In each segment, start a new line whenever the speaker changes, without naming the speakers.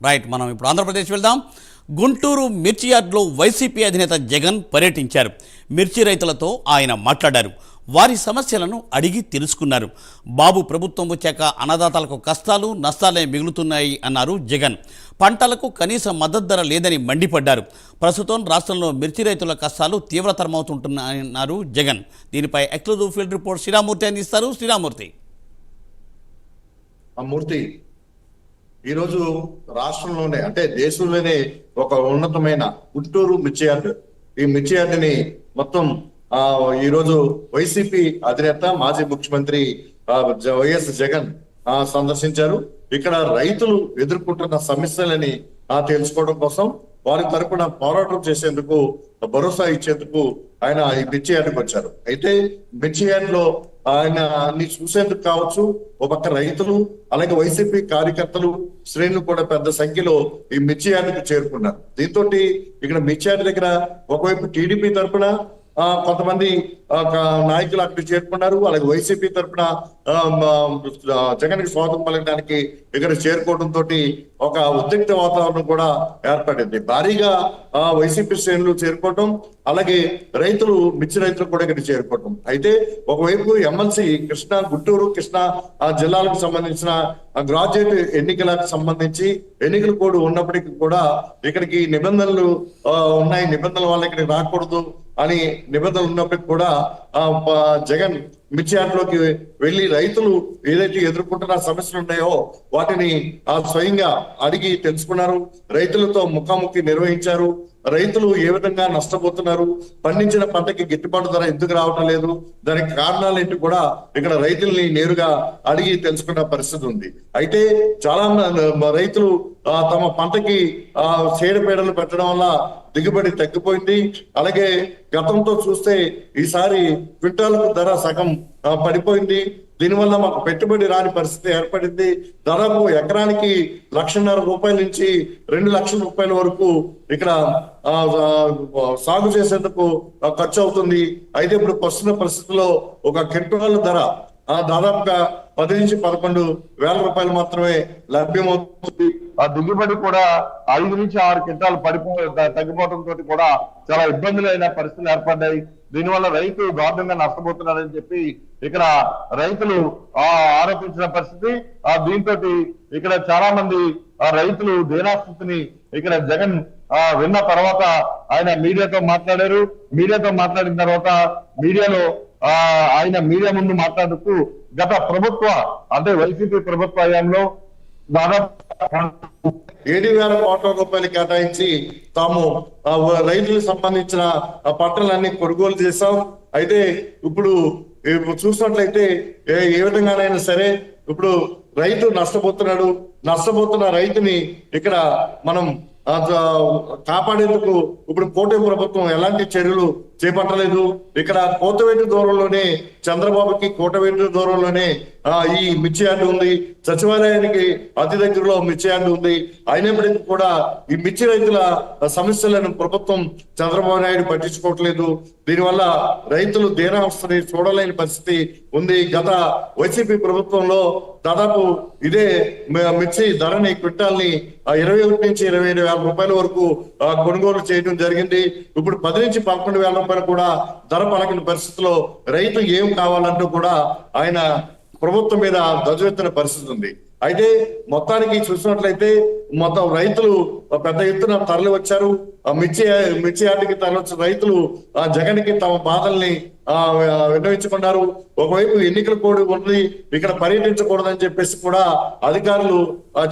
Right, మనం ఇప్పుడు ఆంధ్రప్రదేశ్ వెళ్దాం. గుంటూరు మిర్చి యార్డ్లో వైసీపీ అధినేత జగన్ పర్యటించారు. మిర్చి రైతులతో ఆయన మాట్లాడారు. వారి సమస్యలను అడిగి తెలుసుకున్నారు. బాబు ప్రభుత్వం వచ్చాక అన్నదాతలకు కష్టాలు నష్టాలే మిగులుతున్నాయి అన్నారు జగన్. పంటలకు కనీస మద్దతు ధర లేదని మండిపడ్డారు. ప్రస్తుతం రాష్ట్రంలో మిర్చి రైతుల కష్టాలు తీవ్రతరమవుతుంటున్నాయన్నారు జగన్. దీనిపై ఎక్స్క్లూజివ్ ఫీల్డ్ రిపోర్ట్ శ్రీరామూర్తి అందిస్తారు. శ్రీరామూర్తి.
మూర్తి, ఈరోజు రాష్ట్రంలోనే అంటే దేశంలోనే ఒక ఉన్నతమైన గుంటూరు మిర్చి యార్డ్, ఈ మిర్చి యార్డ్ని మొత్తం ఈరోజు వైసీపీ అధినేత మాజీ ముఖ్యమంత్రి వైఎస్ జగన్ సందర్శించారు. ఇక్కడ రైతులు ఎదుర్కొంటున్న సమస్యలని తెలుసుకోవడం కోసం వారి తరపున పోరాటం చేసేందుకు భరోసా ఇచ్చేందుకు ఆయన ఈ మిర్చి యార్డ్కి వచ్చారు. అయితే మిర్చి యార్డ్ లో ఆయన అన్ని చూసేందుకు కావచ్చు, ఒక పక్క రైతులు అలాగే వైసీపీ కార్యకర్తలు శ్రేణులు కూడా పెద్ద సంఖ్యలో ఈ మిర్చి యార్డ్కి చేరుకున్నారు. దీంతో ఇక్కడ మిర్చి యార్డ్ దగ్గర ఒకవైపు టీడీపీ తరపున కొంతమంది నాయకులు అక్కడికి చేరుకున్నారు. అలాగే వైసీపీ తరఫున జగన్ కి స్వాగతం పలకడానికి ఇక్కడ చేరుకోవడంతో ఒక ఉద్రిక్త వాతావరణం కూడా ఏర్పడింది. భారీగా వైసీపీ శ్రేణులు చేరుకోవటం, అలాగే రైతులు మిర్చి రైతులు కూడా ఇక్కడ చేరుకోవటం. అయితే ఒకవైపు ఎమ్మెల్సీ గుంటూరు కృష్ణా జిల్లాలకు సంబంధించిన గ్రాడ్యుయేట్ ఎన్నికలకు సంబంధించి ఎన్నికల కోడ్ ఉన్నప్పటికీ కూడా ఇక్కడికి నిబంధనలు ఉన్నాయి, నిబంధనల వల్ల ఇక్కడికి రాకూడదు అని నిబంధనలు ఉన్నప్పటికీ కూడా జగన్ మిర్చి యార్డ్లోకి వెళ్లి రైతులు ఏదైతే ఎదుర్కొంటున్న సమస్యలు ఉన్నాయో వాటిని స్వయంగా అడిగి తెలుసుకున్నారు. రైతులతో ముఖాముఖి నిర్వహించారు. రైతులు ఏ విధంగా నష్టపోతున్నారు, పండించిన పంటకి గిట్టుబాటు ధర ఎందుకు రావటం లేదు, దానికి కారణాలు ఏంటి కూడా ఇక్కడ రైతుల్ని నేరుగా అడిగి తెలుసుకున్న పరిస్థితి ఉంది. అయితే చాలా రైతులు తమ పంటకి చీడపీడలు పెట్టడం వల్ల దిగుబడి తగ్గిపోయింది. అలాగే గతంతో చూస్తే ఈసారి క్వింటాలకు ధర సగం పడిపోయింది. దీనివల్ల మాకు పెట్టుబడి రాని పరిస్థితి ఏర్పడింది. దాదాపు ఎకరానికి ₹1,50,000 నుంచి ₹2,00,000 వరకు ఇక్కడ సాగు చేసేందుకు ఖర్చు అవుతుంది. అయితే ఇప్పుడు వస్తున్న పరిస్థితుల్లో ఒక క్వింటాల్ ధర దాదాపుగా 10 నుంచి 11 వేల రూపాయలు మాత్రమే లభ్యమవుతుంది. ఆ దిగుబడి కూడా 5 నుంచి 6 క్వింటాలు తగ్గిపోవడంతో కూడా చాలా ఇబ్బందులైన పరిస్థితులు ఏర్పడ్డాయి. దీనివల్ల రైతు దారుణంగా నష్టపోతున్నారని చెప్పి ఇక్కడ రైతులు ఆరోపించిన పరిస్థితి. దీంతో ఇక్కడ చాలా మంది రైతులు దీనాస్థితిని ఇక్కడ జగన్ విన్న తర్వాత ఆయన మీడియాతో మాట్లాడారు. మీడియాతో మాట్లాడిన తర్వాత మీడియాలో ఆయన మీడియా ముందు మాట్లాడుతూ గత ప్రభుత్వ అంటే వైసీపీ ప్రభుత్వ హయాంలో దాదాపు 7,000 కోట్ల రూపాయలు కేటాయించి తాము రైతులకు సంబంధించిన పంటలన్నీ కొనుగోలు చేశాం. అయితే ఇప్పుడు చూసినట్లయితే ఏ విధంగానైనా సరే ఇప్పుడు రైతు నష్టపోతున్న రైతుని ఇక్కడ మనం కాపాడేందుకు ఇప్పుడు కూటమి ప్రభుత్వం ఎలాంటి చర్యలు చేపట్టలేదు. ఇక్కడ కోతవేటు దూరంలోనే చంద్రబాబుకి కోటవేటు దూరంలోనే ఈ మిర్చి యార్డ్ ఉంది. సచివాలయానికి అతి దగ్గరలో మిర్చి యార్డ్ ఉంది. అయినప్పటికీ కూడా ఈ మిర్చి రైతుల సమస్యలను ప్రభుత్వం చంద్రబాబు నాయుడు పట్టించుకోవట్లేదు. దీనివల్ల రైతులు దీనావస్థని చూడలేని పరిస్థితి ఉంది. గత వైసీపీ ప్రభుత్వంలో దాదాపు ఇదే మిర్చి ధరని క్వింటాల్ని 21 నుంచి 25 వేల రూపాయల వరకు కొనుగోలు చేయడం జరిగింది. ఇప్పుడు 10 నుంచి 11 వేల రూపాయలు కూడా ధర పలకని పరిస్థితిలో రైతు ఏం కావాలంటూ కూడా ఆయన ప్రభుత్వం మీద ధ్వజమెత్తిన పరిస్థితి ఉంది. అయితే మొత్తానికి చూసినట్లయితే మొత్తం రైతులు పెద్ద ఎత్తున తరలి వచ్చారు. మిర్చి యార్డ్కి తరలి వచ్చిన రైతులు జగన్ కి తమ బాధల్ని విన్నవించుకున్నారు. ఒకవైపు ఎన్నికల కోడ్ ఉంది, ఇక్కడ పర్యటించకూడదని చెప్పేసి కూడా అధికారులు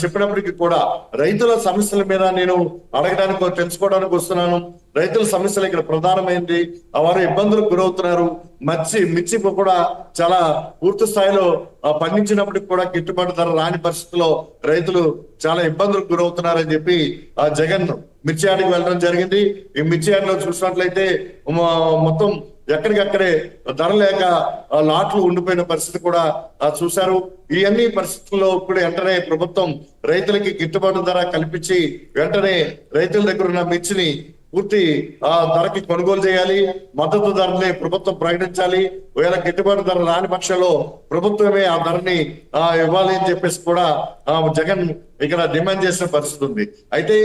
చెప్పినప్పటికీ కూడా రైతుల సమస్యల మీద నేను అడగడానికి తెలుసుకోవడానికి వస్తున్నాను. రైతుల సమస్యలు ఇక్కడ ప్రధానమైంది. వారు ఇబ్బందులకు గురవుతున్నారు. మిర్చి కూడా చాలా పూర్తి స్థాయిలో పండించినప్పటికి కూడా గిట్టుబాటు ధర రాని పరిస్థితుల్లో రైతులు చాలా ఇబ్బందులకు గురవుతున్నారని చెప్పి జగన్ మిర్చి యార్డ్కి వెళ్ళడం జరిగింది. ఈ మిర్చి యార్డ్ లో చూసినట్లయితే మొత్తం ఎక్కడికక్కడే ధర లేక లాట్లు ఉండిపోయిన పరిస్థితి కూడా చూశారు. ఈ అన్ని పరిస్థితుల్లో ఇప్పుడు వెంటనే ప్రభుత్వం రైతులకి గిట్టుబాటు ధర కల్పించి వెంటనే రైతుల దగ్గర ఉన్న మిర్చిని పూర్తి ధరకి కొనుగోలు చేయాలి, మద్దతు ధరని ప్రభుత్వం ప్రకటించాలి, ఒకవేళ గిట్టుబాటు ధర రాని పక్షంలో ప్రభుత్వమే ఆ ధరని ఇవ్వాలి అని చెప్పేసి కూడా జగన్ ఇక్కడ డిమాండ్ చేసిన పరిస్థితి ఉంది. అయితే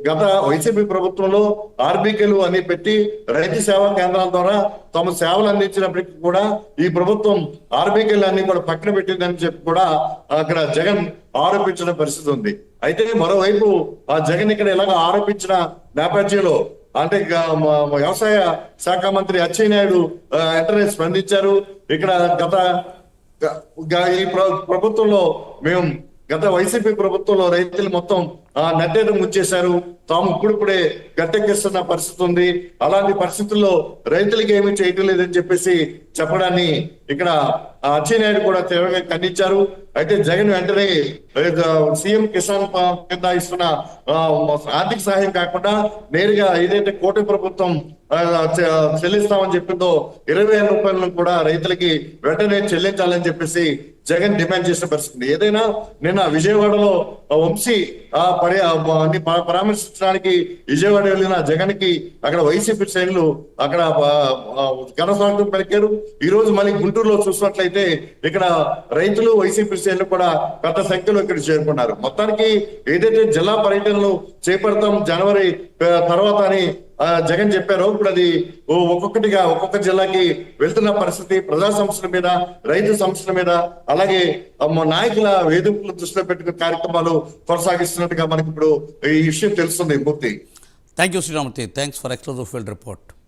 గత వైసీపీ ప్రభుత్వంలో ఆర్బీకేలు అని పెట్టి రైతు సేవా కేంద్రాల ద్వారా తమ సేవలు అందించినప్పటికీ కూడా ఈ ప్రభుత్వం ఆర్బీకేలు అన్ని కూడా పక్కన పెట్టిందని చెప్పి కూడా అక్కడ జగన్ ఆరోపించిన పరిస్థితి ఉంది. అయితే మరోవైపు ఆ జగన్ ఇక్కడ ఇలాగ ఆరోపించిన నేపథ్యంలో అంటే వ్యవసాయ శాఖ మంత్రి అచ్చెన్నాయుడు వెంటనే స్పందించారు. ఇక్కడ ఈ ప్రభుత్వంలో మేము గత వైసీపీ ప్రభుత్వంలో రైతులు మొత్తం నట్టేరు ముంచేశారు, తాము ఇప్పుడిప్పుడే గట్టెక్కిస్తున్న పరిస్థితి ఉంది, అలాంటి పరిస్థితుల్లో రైతులకి ఏమీ చేయటం లేదని చెప్పేసి చెప్పడాన్ని ఇక్కడ అచ్చెన్నాయుడు కూడా తీవ్రంగా ఖండించారు. అయితే జగన్ వెంటనే సీఎం కిసాన్ కింద ఇస్తున్న ఆర్థిక సహాయం కాకుండా నేరుగా ఏదైతే కూటమి ప్రభుత్వం చెల్లిస్తామని చెప్పిందో 20,000 రూపాయలను కూడా రైతులకి వెంటనే చెల్లించాలని చెప్పేసి జగన్ డిమాండ్ చేసిన పరిస్థితి. ఏదైనా నిన్న విజయవాడలో వంశీ పరామర్శించడానికి విజయవాడ వెళ్ళిన జగన్ కి అక్కడ వైసీపీ శ్రేణులు అక్కడ ఘనస్వాగతం పలికారు. ఈ రోజు మళ్ళీ గుంటూరులో చూసినట్లయితే ఇక్కడ రైతులు వైసీపీ శ్రేణులు కూడా పెద్ద సంఖ్యలో ఇక్కడ చేరుకున్నారు. మొత్తానికి ఏదైతే జిల్లా పర్యటనలు చేపడతాం జనవరి తర్వాత అని జగన్ చెప్పారు, ఇప్పుడు అది ఒక్కొక్కటిగా ఒక్కొక్క జిల్లాకి వెళ్తున్న పరిస్థితి, ప్రజా సమస్యల మీద, రైతు సమస్యల మీద, అలాగే నాయకుల వేధింపులు దృష్టిలో పెట్టుకునే కార్యక్రమాలు కొనసాగిస్తున్నట్టుగా మనకి ఇప్పుడు ఈ విషయం తెలుస్తుంది. పూర్తి
thank you Sriramurthy, thanks for exclusive field report.